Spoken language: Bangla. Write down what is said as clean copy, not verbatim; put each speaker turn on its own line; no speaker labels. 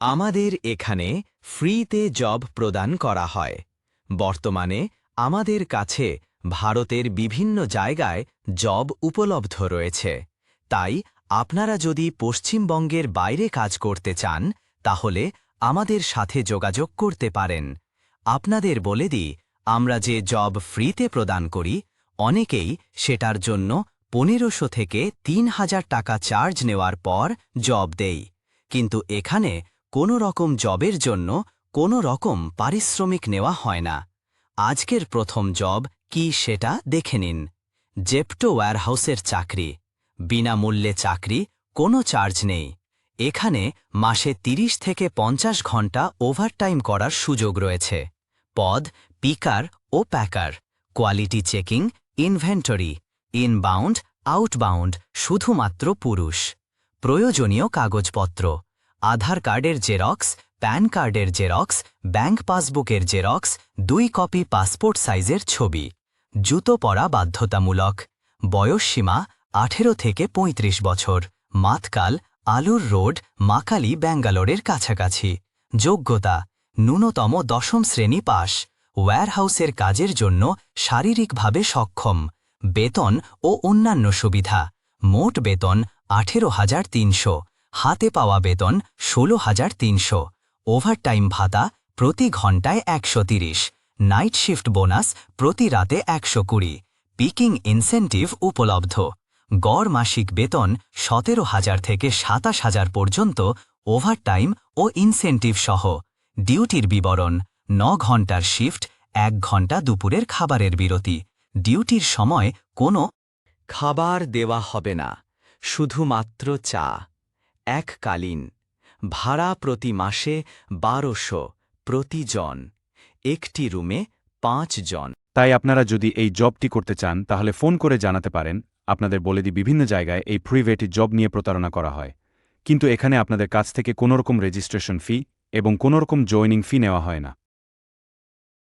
আমাদের এখানে ফ্রিতে জব প্রদান করা হয়। বর্তমানে আমাদের কাছে ভারতের বিভিন্ন জায়গায় জব উপলব্ধ রয়েছে। তাই আপনারা যদি পশ্চিমবঙ্গের বাইরে কাজ করতে চান তাহলে আমাদের সাথে যোগাযোগ করতে পারেন। আপনাদের বলে দিই, আমরা যে জব ফ্রিতে প্রদান করি অনেকেই সেটার জন্য 1500 থেকে 3000 টাকা চার্জ নেওয়ার পর জব দেই, কিন্তু এখানে কোনো রকম জবের জন্য কোনো রকম পারিশ্রমিক নেওয়া হয় না। আজকের প্রথম জব কি সেটা দেখে নিন। জেপ্টো ওয়্যারহাউসের চাকরি, বিনামূল্যে চাকরি, কোনো চার্জ নেই। এখানে মাসে 30 থেকে 50 ঘন্টা ওভারটাইম করার সুযোগ রয়েছে। পদ পিকার ও packer, quality checking, inventory, inbound outbound, শুধুমাত্র পুরুষ। প্রয়োজনীয় কাগজপত্র: আধার কার্ডের জেরক্স, প্যান কার্ডের জেরক্স, ব্যাংক পাসবুকের জেরক্স, 2 কপি পাসপোর্ট সাইজের ছবি। জুতো পরা বাধ্যতামূলক। বয়সসীমা 18 থেকে 35 বছর। মাতকাল, আলুর রোড, মাকালি, ব্যাঙ্গালোরের কাছাকাছি। যোগ্যতা: ন্যূনতম 10ম শ্রেণী পাস। ওয়্যারহাউসের কাজের জন্য শারীরিকভাবে সক্ষম। বেতন ও অন্যান্য সুবিধা: মোট বেতন 18,300, হাতে পাওয়া বেতন 16,300, ওভারটাইম ভাতা প্রতি ঘন্টায় 130, নাইট শিফট বোনাস প্রতি রাতে 120, পিকিং ইনসেন্টিভ উপলব্ধ। গড় মাসিক বেতন 17,000 থেকে 27,000 পর্যন্ত, ওভারটাইম ও ইনসেন্টিভ সহ। ডিউটির বিবরণ: 9 ঘন্টার শিফট, 1 ঘন্টা দুপুরের খাবারের বিরতি। ডিউটির সময় কোনো খাবার দেওয়া হবে না, শুধুমাত্র চা। এককালীন। ভাড়া প্রতি মাসে 1200 প্রতিজন। একটি রুমে 5 জন।
তাই আপনারা যদি এই জবটি করতে চান তাহলে ফোন করে জানাতে পারেন। আপনাদের বলে দিই, বিভিন্ন জায়গায় এই প্রাইভেট জব নিয়ে প্রতারণা করা হয়, কিন্তু এখানে আপনাদের কাছ থেকে কোনোরকম রেজিস্ট্রেশন ফি এবং কোনোরকম জয়েনিং ফি নেওয়া হয় না।